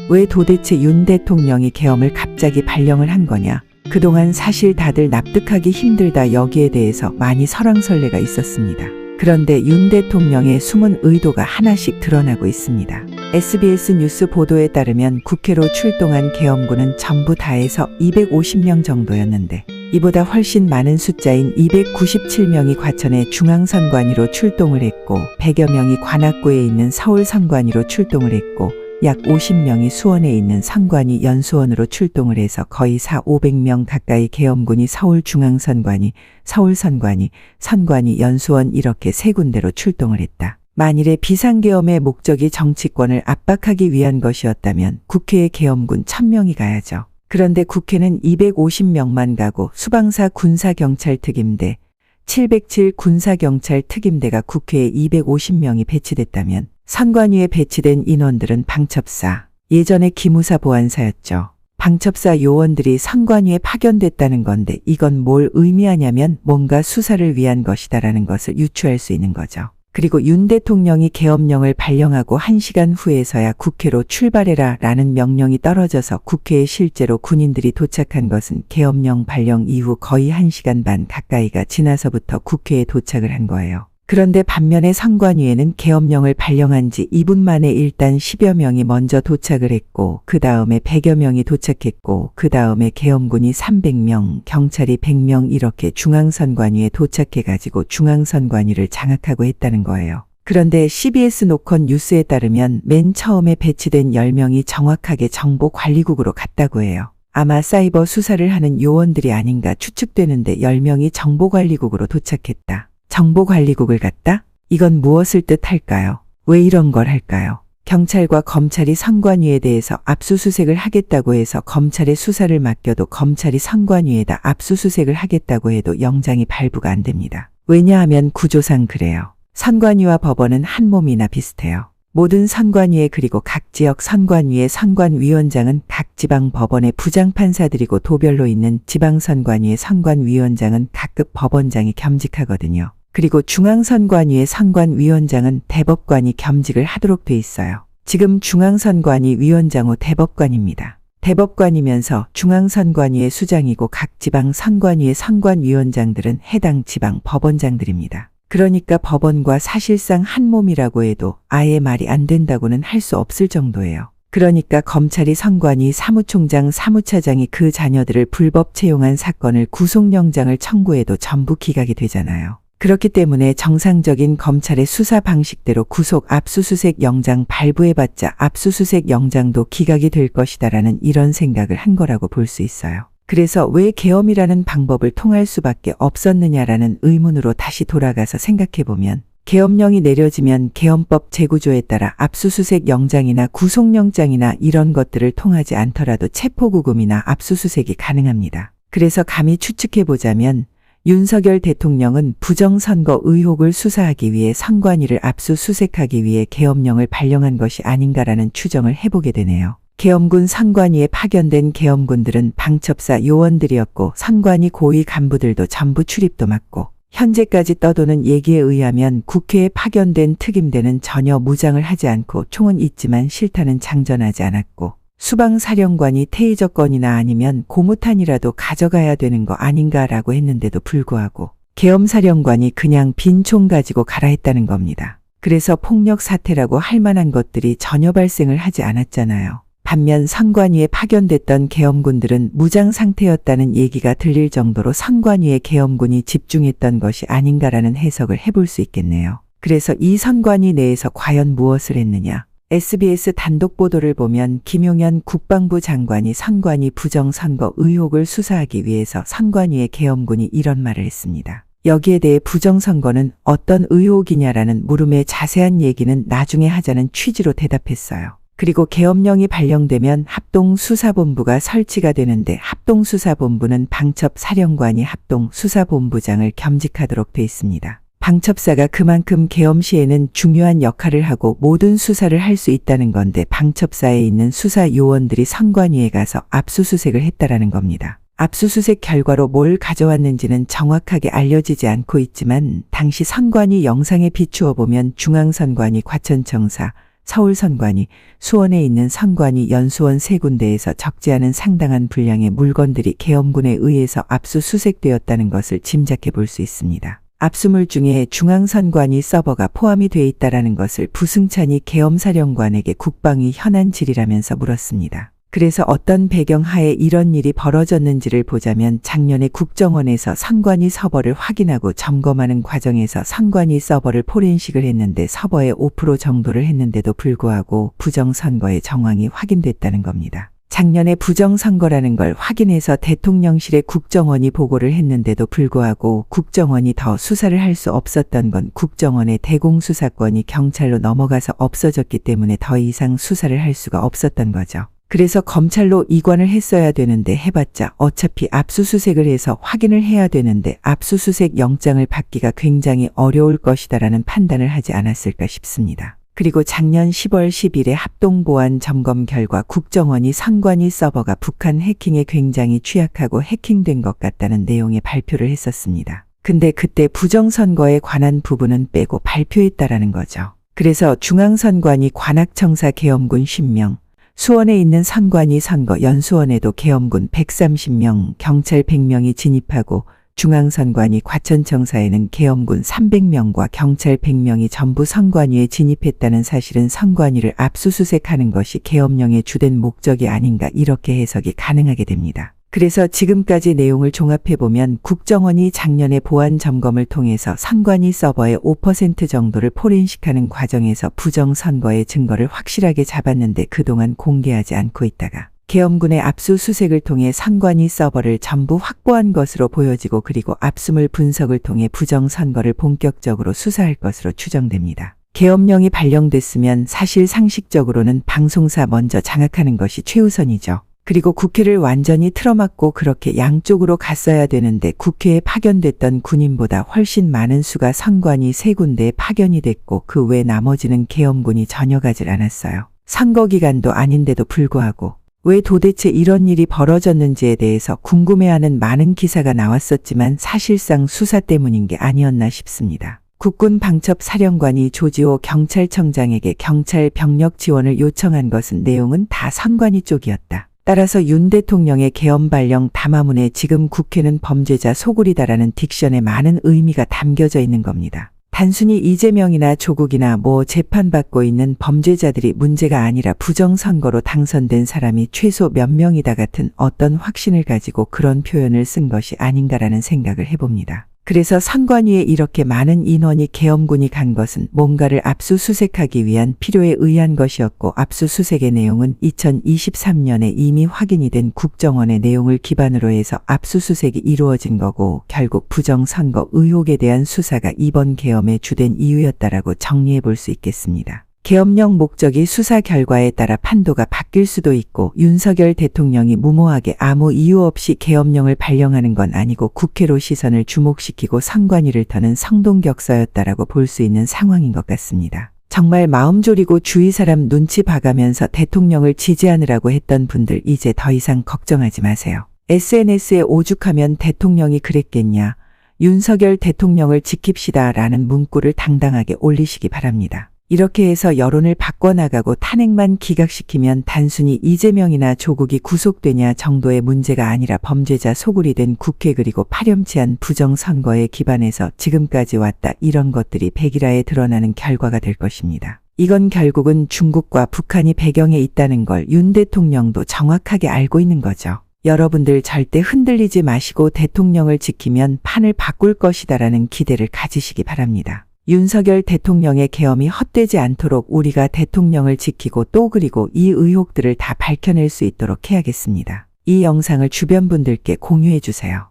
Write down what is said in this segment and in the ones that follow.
왜 도대체 윤 대통령이 계엄을 갑자기 발령을 한 거냐? 그동안 사실 다들 납득하기 힘들다 여기에 대해서 많이 설왕설래가 있었습니다. 그런데 윤 대통령의 숨은 의도가 하나씩 드러나고 있습니다. SBS 뉴스 보도에 따르면 국회로 출동한 계엄군은 전부 다 해서 250명 정도였는데 이보다 훨씬 많은 숫자인 297명이 과천의 중앙선관위로 출동을 했고 100여 명이 관악구에 있는 서울선관위로 출동을 했고 약 50명이 수원에 있는 선관위 연수원으로 출동을 해서 거의 400~500명 가까이 계엄군이 서울중앙선관위, 서울선관위, 선관위, 연수원 이렇게 세 군데로 출동을 했다. 만일에 비상계엄의 목적이 정치권을 압박하기 위한 것이었다면 국회에 계엄군 1000명이 가야죠. 그런데 국회는 250명만 가고 수방사 군사경찰특임대, 707 군사경찰특임대가 국회에 250명이 배치됐다면 선관위에 배치된 인원들은 방첩사, 예전에 기무사 보안사였죠. 방첩사 요원들이 선관위에 파견됐다는 건데 이건 뭘 의미하냐면 뭔가 수사를 위한 것이다라는 것을 유추할 수 있는 거죠. 그리고 윤 대통령이 계엄령을 발령하고 1시간 후에서야 국회로 출발해라 라는 명령이 떨어져서 국회에 실제로 군인들이 도착한 것은 계엄령 발령 이후 거의 1시간 반 가까이가 지나서부터 국회에 도착을 한 거예요. 그런데 반면에 선관위에는 계엄령을 발령한 지 2분 만에 일단 10여 명이 먼저 도착을 했고 그 다음에 100여 명이 도착했고 그 다음에 계엄군이 300명, 경찰이 100명 이렇게 중앙선관위에 도착해가지고 중앙선관위를 장악하고 했다는 거예요. 그런데 CBS 노컷 뉴스에 따르면 맨 처음에 배치된 10명이 정확하게 정보관리국으로 갔다고 해요. 아마 사이버 수사를 하는 요원들이 아닌가 추측되는데 10명이 정보관리국으로 도착했다. 정보관리국을 갔다? 이건 무엇을 뜻할까요? 왜 이런 걸 할까요? 경찰과 검찰이 선관위에 대해서 압수수색을 하겠다고 해서 검찰의 수사를 맡겨도 검찰이 선관위에다 압수수색을 하겠다고 해도 영장이 발부가 안 됩니다. 왜냐하면 구조상 그래요. 선관위와 법원은 한 몸이나 비슷해요. 모든 선관위에 그리고 각 지역 선관위의 선관위원장은 각 지방 법원의 부장판사들이고 도별로 있는 지방선관위의 선관위원장은 각급 법원장이 겸직하거든요. 그리고 중앙선관위의 선관위원장은 대법관이 겸직을 하도록 돼 있어요. 지금 중앙선관위 위원장 후 대법관입니다. 대법관이면서 중앙선관위의 수장이고 각 지방 선관위의 선관위원장들은 해당 지방 법원장들입니다. 그러니까 법원과 사실상 한 몸이라고 해도 아예 말이 안 된다고는 할 수 없을 정도예요. 그러니까 검찰이 선관위 사무총장 사무차장이 그 자녀들을 불법 채용한 사건을 구속영장을 청구해도 전부 기각이 되잖아요. 그렇기 때문에 정상적인 검찰의 수사 방식대로 구속 압수수색 영장 발부해봤자 압수수색 영장도 기각이 될 것이다라는 이런 생각을 한 거라고 볼 수 있어요. 그래서 왜 계엄이라는 방법을 통할 수밖에 없었느냐라는 의문으로 다시 돌아가서 생각해보면 계엄령이 내려지면 계엄법 재구조에 따라 압수수색 영장이나 구속영장이나 이런 것들을 통하지 않더라도 체포구금이나 압수수색이 가능합니다. 그래서 감히 추측해보자면 윤석열 대통령은 부정선거 의혹을 수사하기 위해 선관위를 압수수색하기 위해 계엄령을 발령한 것이 아닌가라는 추정을 해보게 되네요. 계엄군 선관위에 파견된 계엄군들은 방첩사 요원들이었고 선관위 고위 간부들도 전부 출입도 맡고 현재까지 떠도는 얘기에 의하면 국회에 파견된 특임대는 전혀 무장을 하지 않고 총은 있지만 실탄은 장전하지 않았고 수방사령관이 테이저 건이나 아니면 고무탄이라도 가져가야 되는 거 아닌가라고 했는데도 불구하고 계엄사령관이 그냥 빈 총 가지고 가라 했다는 겁니다. 그래서 폭력 사태라고 할 만한 것들이 전혀 발생을 하지 않았잖아요. 반면 선관위에 파견됐던 계엄군들은 무장 상태였다는 얘기가 들릴 정도로 선관위에 계엄군이 집중했던 것이 아닌가라는 해석을 해볼 수 있겠네요. 그래서 이 선관위 내에서 과연 무엇을 했느냐? SBS 단독 보도를 보면 김용현 국방부 장관이 선관위 부정선거 의혹을 수사하기 위해서 선관위의 계엄군이 이런 말을 했습니다. 여기에 대해 부정선거는 어떤 의혹이냐라는 물음에 자세한 얘기는 나중에 하자는 취지로 대답했어요. 그리고 계엄령이 발령되면 합동수사본부가 설치가 되는데 합동수사본부는 방첩사령관이 합동수사본부장을 겸직하도록 돼 있습니다. 방첩사가 그만큼 계엄 시에는 중요한 역할을 하고 모든 수사를 할 수 있다는 건데 방첩사에 있는 수사 요원들이 선관위에 가서 압수수색을 했다라는 겁니다. 압수수색 결과로 뭘 가져왔는지는 정확하게 알려지지 않고 있지만 당시 선관위 영상에 비추어 보면 중앙선관위 과천청사, 서울 선관위, 수원에 있는 선관위, 연수원 세 군데에서 적지 않은 상당한 분량의 물건들이 계엄군에 의해서 압수수색되었다는 것을 짐작해 볼 수 있습니다. 압수물 중에 중앙선관위 서버가 포함이 돼 있다라는 것을 부승찬이 계엄사령관에게 국방위 현안질이라면서 물었습니다. 그래서 어떤 배경하에 이런 일이 벌어졌는지를 보자면 작년에 국정원에서 선관위 서버를 확인하고 점검하는 과정에서 선관위 서버를 포렌식을 했는데 서버의 5% 정도를 했는데도 불구하고 부정선거의 정황이 확인됐다는 겁니다. 작년에 부정선거라는 걸 확인해서 대통령실에 국정원이 보고를 했는데도 불구하고 국정원이 더 수사를 할 수 없었던 건 국정원의 대공수사권이 경찰로 넘어가서 없어졌기 때문에 더 이상 수사를 할 수가 없었던 거죠. 그래서 검찰로 이관을 했어야 되는데 해봤자 어차피 압수수색을 해서 확인을 해야 되는데 압수수색 영장을 받기가 굉장히 어려울 것이다라는 판단을 하지 않았을까 싶습니다. 그리고 작년 10월 10일에 합동보안 점검 결과 국정원이 선관위 서버가 북한 해킹에 굉장히 취약하고 해킹된 것 같다는 내용의 발표를 했었습니다. 근데 그때 부정선거에 관한 부분은 빼고 발표했다라는 거죠. 그래서 중앙선관위 관악청사 계엄군 10명, 수원에 있는 선관위 선거 연수원에도 계엄군 130명, 경찰 100명이 진입하고 중앙선관위 과천청사에는 계엄군 300명과 경찰 100명이 전부 선관위에 진입했다는 사실은 선관위를 압수수색하는 것이 계엄령의 주된 목적이 아닌가 이렇게 해석이 가능하게 됩니다. 그래서 지금까지 내용을 종합해보면 국정원이 작년에 보안 점검을 통해서 선관위 서버의 5% 정도를 포렌식하는 과정에서 부정선거의 증거를 확실하게 잡았는데 그동안 공개하지 않고 있다가 계엄군의 압수수색을 통해 선관위 서버를 전부 확보한 것으로 보여지고 그리고 압수물 분석을 통해 부정선거를 본격적으로 수사할 것으로 추정됩니다. 계엄령이 발령됐으면 사실 상식적으로는 방송사 먼저 장악하는 것이 최우선이죠. 그리고 국회를 완전히 틀어막고 그렇게 양쪽으로 갔어야 되는데 국회에 파견됐던 군인보다 훨씬 많은 수가 선관위 세 군데에 파견이 됐고 그 외 나머지는 계엄군이 전혀 가질 않았어요. 선거 기간도 아닌데도 불구하고 왜 도대체 이런 일이 벌어졌는지에 대해서 궁금해하는 많은 기사가 나왔었지만 사실상 수사 때문인 게 아니었나 싶습니다. 국군 방첩사령관이 조지호 경찰청장에게 경찰 병력 지원을 요청한 것은 내용은 다 선관위 쪽이었다. 따라서 윤 대통령의 계엄 발령 담화문에 지금 국회는 범죄자 소굴이다라는 딕션에 많은 의미가 담겨져 있는 겁니다. 단순히 이재명이나 조국이나 재판받고 있는 범죄자들이 문제가 아니라 부정선거로 당선된 사람이 최소 몇 명이다 같은 어떤 확신을 가지고 그런 표현을 쓴 것이 아닌가라는 생각을 해봅니다. 그래서 선관위에 이렇게 많은 인원이 계엄군이 간 것은 뭔가를 압수수색하기 위한 필요에 의한 것이었고 압수수색의 내용은 2023년에 이미 확인이 된 국정원의 내용을 기반으로 해서 압수수색이 이루어진 거고 결국 부정선거 의혹에 대한 수사가 이번 계엄의 주된 이유였다라고 정리해 볼 수 있겠습니다. 계엄령 목적이 수사 결과에 따라 판도가 바뀔 수도 있고 윤석열 대통령이 무모하게 아무 이유 없이 계엄령을 발령하는 건 아니고 국회로 시선을 주목시키고 선관위를 터는 성동격서였다라고 볼 수 있는 상황인 것 같습니다. 정말 마음 졸이고 주위 사람 눈치 봐가면서 대통령을 지지하느라고 했던 분들 이제 더 이상 걱정하지 마세요. SNS에 오죽하면 대통령이 그랬겠냐. 윤석열 대통령을 지킵시다 라는 문구를 당당하게 올리시기 바랍니다. 이렇게 해서 여론을 바꿔나가고 탄핵만 기각시키면 단순히 이재명이나 조국이 구속되냐 정도의 문제가 아니라 범죄자 소굴이 된 국회 그리고 파렴치한 부정선거에 기반해서 지금까지 왔다 이런 것들이 백일화에 드러나는 결과가 될 것입니다. 이건 결국은 중국과 북한이 배경에 있다는 걸 윤 대통령도 정확하게 알고 있는 거죠. 여러분들 절대 흔들리지 마시고 대통령을 지키면 판을 바꿀 것이다라는 기대를 가지시기 바랍니다. 윤석열 대통령의 계엄이 헛되지 않도록 우리가 대통령을 지키고 또 그리고 이 의혹들을 다 밝혀낼 수 있도록 해야겠습니다. 이 영상을 주변 분들께 공유해 주세요.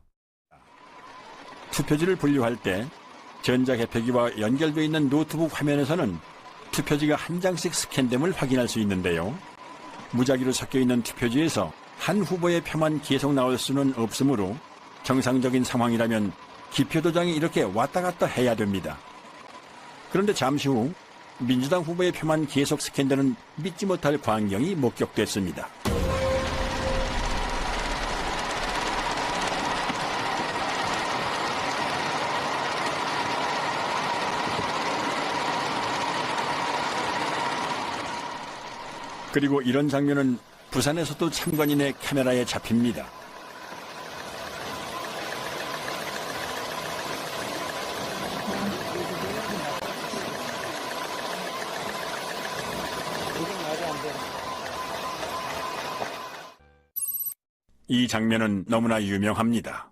투표지를 분류할 때 전자개표기와 연결되어 있는 노트북 화면에서는 투표지가 한 장씩 스캔됨을 확인할 수 있는데요. 무작위로 섞여 있는 투표지에서 한 후보의 표만 계속 나올 수는 없으므로 정상적인 상황이라면 기표도장이 이렇게 왔다 갔다 해야 됩니다. 그런데 잠시 후 민주당 후보의 표만 계속 스캔되는 믿지 못할 광경이 목격됐습니다. 그리고 이런 장면은 부산에서도 참관인의 카메라에 잡힙니다. 이 장면은 너무나 유명합니다.